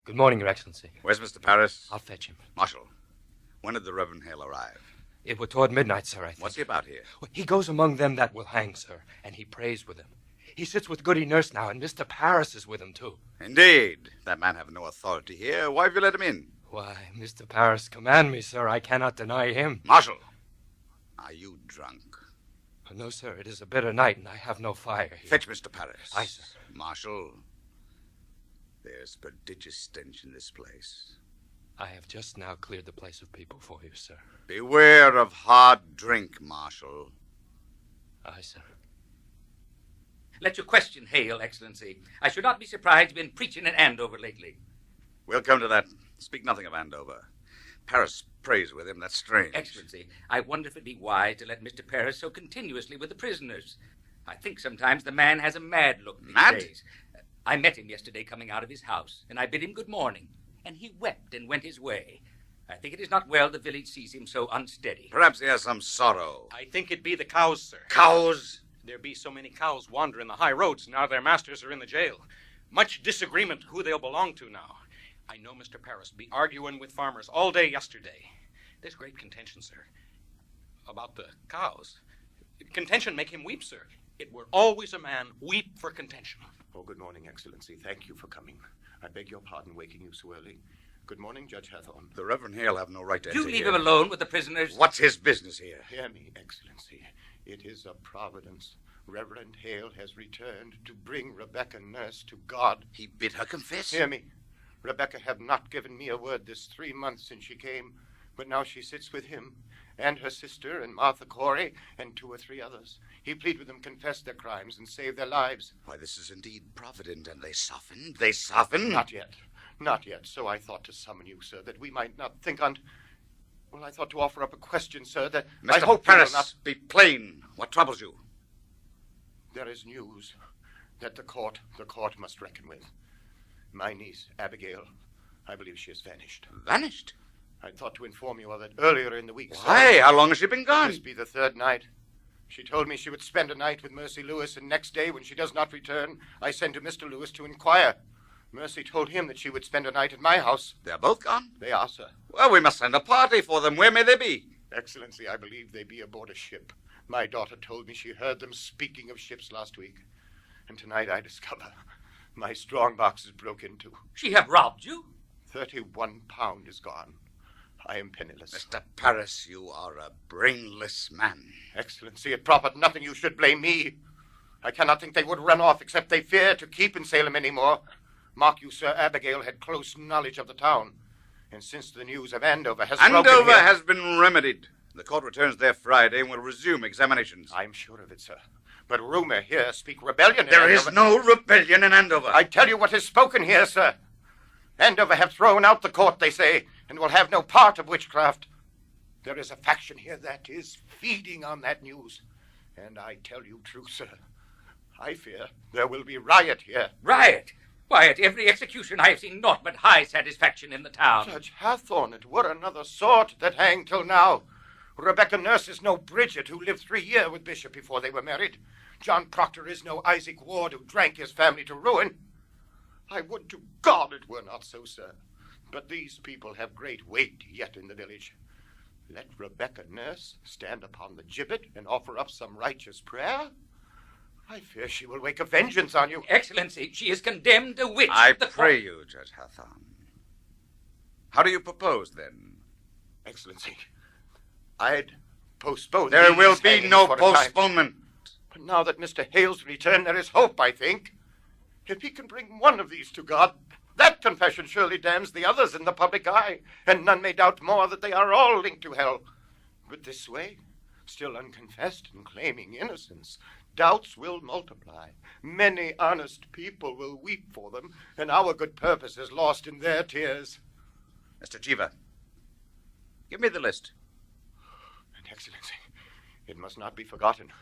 Good morning, Your Excellency. Where's Mr. Paris? I'll fetch him. Marshal, when did the Reverend Hale arrive? It were toward midnight, sir, I think. What's he about here? He goes among them that will hang, sir, and he prays with them. He sits with Goody Nurse now, and Mr. Paris is with him, too. Indeed. That man have no authority here. Why have you let him in? Why, Mr. Paris command me, sir. I cannot deny him. Marshal, are you drunk? No, sir. It is a bitter night, and I have no fire here. Fetch Mr. Paris. Aye, sir. Marshal, there's prodigious stench in this place. I have just now cleared the place of people for you, sir. Beware of hard drink, Marshal. Aye, sir. Let your question, Hale, Excellency. I should not be surprised you've been preaching at Andover lately. We'll come to that. Speak nothing of Andover. Paris prays with him. That's strange. Excellency, I wonder if it'd be wise to let Mr. Paris so continuously with the prisoners. I think sometimes the man has a mad look these Mad? days. I met him yesterday coming out of his house, and I bid him good morning, and he wept and went his way. I think it is not well the village sees him so unsteady. Perhaps he has some sorrow. I think it be the cows, sir. Cows? There be so many cows wandering the high roads now their masters are in the jail. Much disagreement who they'll belong to now. I know Mr. Paris be arguing with farmers all day yesterday. There's great contention, sir, about the cows. Contention make him weep, sir. It were always a man weep for contention. Oh, good morning, Excellency. Thank you for coming. I beg your pardon waking you so early. Good morning, Judge Hathorne. The Reverend Hale have no right to enter Do leave here. him alone with the prisoners. What's his business here? Hear me, Excellency. It is a providence. Reverend Hale has returned to bring Rebecca Nurse to God. He bid her confess? Hear me. Rebecca have not given me a word this 3 months since she came, but now she sits with him and her sister and Martha Corey and 2 or 3 others. He plead with them confess their crimes and save their lives. Why, this is indeed provident, and they soften. They soften? Not yet. Not yet. So I thought to summon you, sir, that we might not think on... Well, I thought to offer up a question, sir, that I Mr. hope you will Paris, not... be plain. What troubles you? There is news that the court must reckon with. My niece, Abigail, I believe she has vanished. Vanished? I thought to inform you of it earlier in the week, sir. Why? How long has she been gone? This be the 3rd night. She told me she would spend a night with Mercy Lewis, and next day, when she does not return, I send to Mr. Lewis to inquire. Mercy told him that she would spend a night at my house. They're both gone? They are, sir. Well, we must send a party for them. Where may they be? Excellency, I believe they be aboard a ship. My daughter told me she heard them speaking of ships last week. And tonight I discover my strong box is broke into. She have robbed you? 31 pound is gone. I am penniless. Mr. Paris, you are a brainless man. Excellency, it profit nothing you should blame me. I cannot think they would run off except they fear to keep in Salem any more. Mark you, sir, Abigail had close knowledge of the town. And since the news of Andover has broken Andover here... has been remedied. The court returns there Friday and will resume examinations. I'm sure of it, sir. But rumor here speak rebellion in There is Andover. no rebellion in Andover. I tell you what is spoken here, sir. Andover have thrown out the court, they say, and will have no part of witchcraft. There is a faction here that is feeding on that news. And I tell you true, sir, I fear there will be riot here. Riot? Why, at every execution I have seen naught but high satisfaction in the town. Judge Hathorne, it were another sort that hanged till now. Rebecca Nurse is no Bridget, who lived 3 years with Bishop before they were married. John Proctor is no Isaac Ward, who drank his family to ruin. I would to God it were not so, sir. But these people have great weight yet in the village. Let Rebecca Nurse stand upon the gibbet and offer up some righteous prayer. I fear she will wake a vengeance on you. Excellency, she is condemned a witch. I The pray you, Judge Hathorne. How do you propose, then? Excellency, I'd postpone There these will be hangings no for a time. postponement. But now that Mr. Hale's returned, there is hope, I think. If he can bring one of these to God, that confession surely damns the others in the public eye, and none may doubt more that they are all linked to hell. But this way, still unconfessed and claiming innocence, doubts will multiply. Many honest people will weep for them, and our good purpose is lost in their tears. Mr. Cheever, give me the list. And Excellency, it must not be forgotten.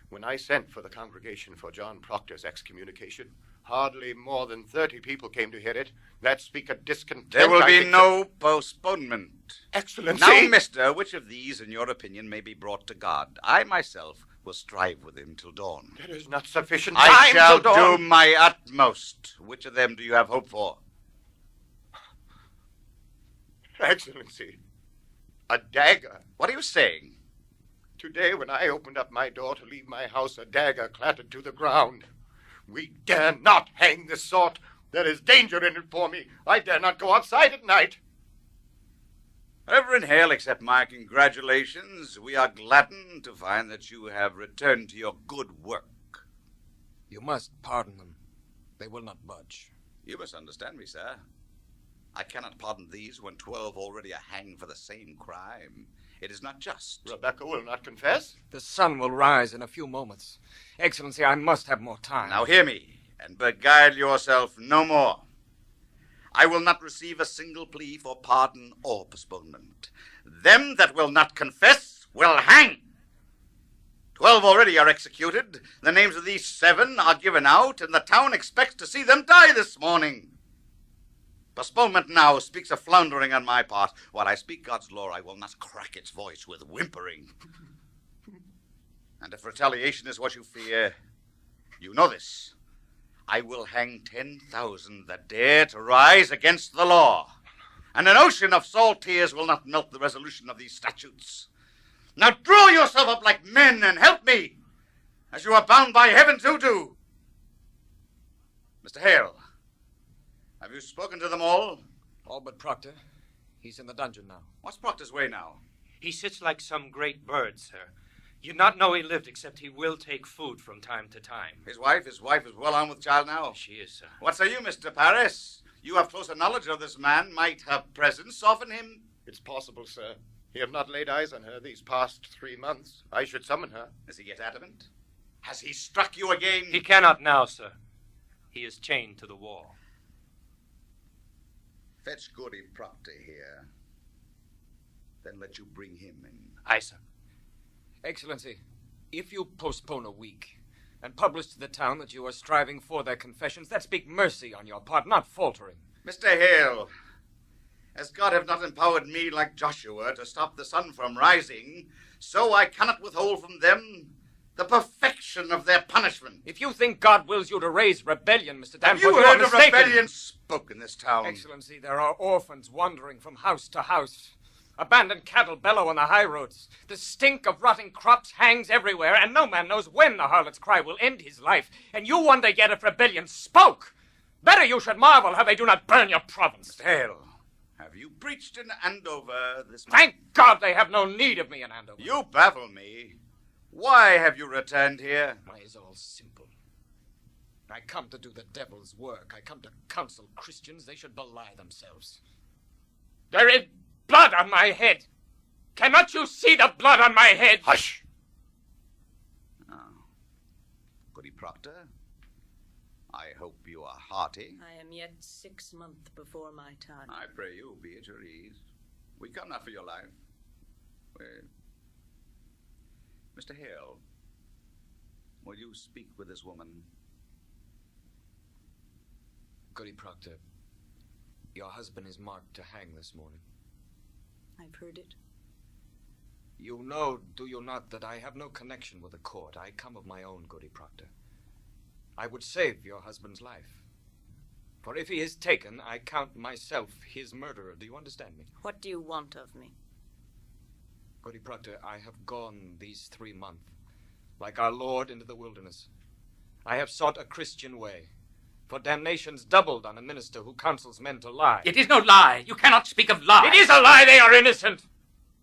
When I sent for the congregation for John Proctor's excommunication, hardly more than 30 people came to hear it. That speak of discontent. There will I be think no postponement. Excellency! Now, mister, which of these, in your opinion, may be brought to God? I myself will strive with him till dawn. There is not sufficient I time shall till dawn. do my utmost. Which of them do you have hope for? Excellency, a dagger. What are you saying? Today, when I opened up my door to leave my house, a dagger clattered to the ground. We dare not hang this sort. There is danger in it for me. I dare not go outside at night. Reverend Hale, accept my congratulations. We are gladdened to find that you have returned to your good work. You must pardon them. They will not budge. You must understand me, sir. I cannot pardon these when 12 already are hanged for the same crime. It is not just. Rebecca will not confess. The sun will rise in a few moments. Excellency, I must have more time. Now hear me, and beguile yourself no more. I will not receive a single plea for pardon or postponement. Them that will not confess will hang. 12 already are executed. The names of these 7 are given out, and the town expects to see them die this morning. Postponement now speaks of floundering on my part. While I speak God's law, I will not crack its voice with whimpering. And if retaliation is what you fear, you know this. I will hang 10,000 that dare to rise against the law. And an ocean of salt tears will not melt the resolution of these statutes. Now draw yourself up like men and help me, as you are bound by heaven to do. Mr. Hale, have you spoken to them all? All but Proctor. He's in the dungeon now. What's Proctor's way now? He sits like some great bird, sir. You not know he lived, except he will take food from time to time. His wife is well on with child now. She is, sir. What say you, Mr. Paris? You have closer knowledge of this man. Might her presence soften him? It's possible, sir. He have not laid eyes on her these past 3 months. I should summon her. Is he yet adamant? Has he struck you again? He cannot now, sir. He is chained to the wall. Fetch Goody Proctor here. Then let you bring him in. Aye, sir. Excellency, if you postpone a week and publish to the town that you are striving for their confessions, that speak mercy on your part, not faltering. Mr. Hale, as God have not empowered me like Joshua to stop the sun from rising, so I cannot withhold from them the perfection of their punishment. If you think God wills you to raise rebellion, Mr. Have Danforth, you are heard of mistaken. rebellion spoke in this town? Excellency, there are orphans wandering from house to house. Abandoned cattle bellow on the high roads. The stink of rotting crops hangs everywhere, and no man knows when the harlot's cry will end his life. And you wonder yet if rebellion spoke. Better you should marvel how they do not burn your province. Mr. Hale, have you preached in Andover this month? Thank God they have no need of me in Andover. You baffle me. Why have you returned here? Why, it's all simple. I come to do the devil's work. I come to counsel Christians they should belie themselves. There is blood on my head. Cannot you see the blood on my head? Hush! Oh. Goody Proctor, I hope you are hearty. I am yet 6 months before my time. I pray you be at your ease. We come not for your life. Mr. Hale, will you speak with this woman? Goody Proctor, your husband is marked to hang this morning. I've heard it. You know, do you not, that I have no connection with the court. I come of my own, Goody Proctor. I would save your husband's life. For if he is taken, I count myself his murderer. Do you understand me? What do you want of me? Goody Proctor, I have gone these 3 months, like our Lord into the wilderness. I have sought a Christian way, for damnation's doubled on a minister who counsels men to lie. It is no lie. You cannot speak of lie. It is a lie. They are innocent.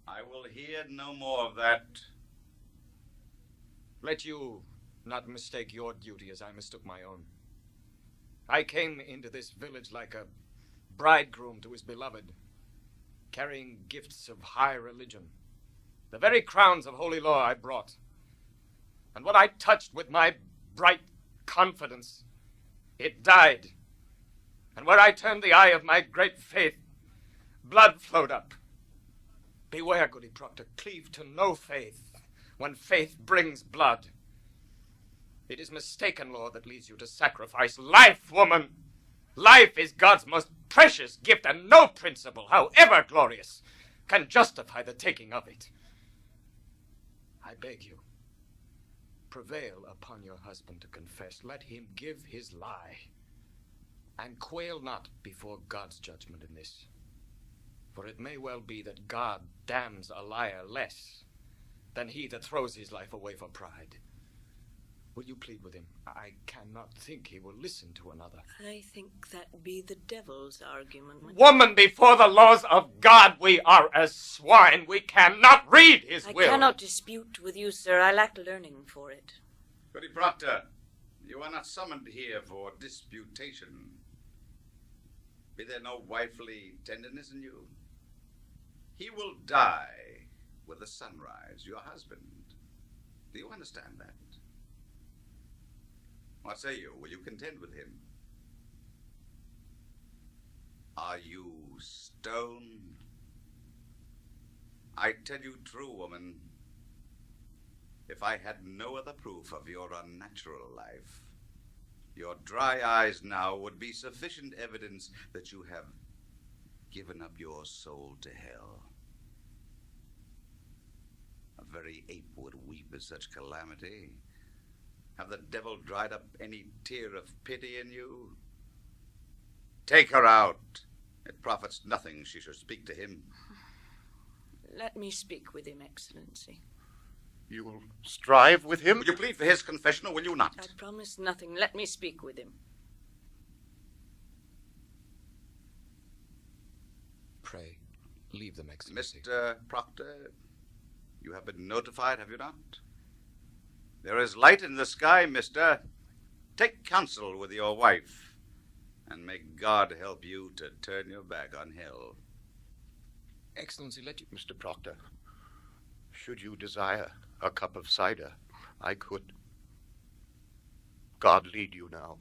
I will hear no more of that. Let you not mistake your duty as I mistook my own. I came into this village like a bridegroom to his beloved, carrying gifts of high religion. The very crowns of holy law I brought. And what I touched with my bright confidence, it died. And where I turned the eye of my great faith, blood flowed up. Beware, Goody Proctor, cleave to no faith when faith brings blood. It is mistaken law that leads you to sacrifice life, woman. Life is God's most precious gift, and no principle, however glorious, can justify the taking of it. I beg you, prevail upon your husband to confess. Let him give his lie, and quail not before God's judgment in this. For it may well be that God damns a liar less than he that throws his life away for pride. Will you plead with him? I cannot think he will listen to another. I think that be the devil's argument. Woman, before the laws of God, we are as swine. We cannot read his will. I cannot dispute with you, sir. I lack learning for it. Goody Proctor, you are not summoned here for disputation. Be there no wifely tenderness in you? He will die with the sunrise, your husband. Do you understand that? What say you? Will you contend with him? Are you stone? I tell you true, woman, if I had no other proof of your unnatural life, your dry eyes now would be sufficient evidence that you have given up your soul to hell. A very ape would weep at such calamity. Have the devil dried up any tear of pity in you? Take her out. It profits nothing she should speak to him. Let me speak with him, Excellency. You will strive with him? Will you plead for his confession, or will you not? I promise nothing. Let me speak with him. Pray, leave them, Excellency. Mr. Proctor, you have been notified, have you not? There is light in the sky, mister. Take counsel with your wife, and may God help you to turn your back on hell. Excellency, let you... Mr. Proctor, should you desire a cup of cider, I could. God lead you now.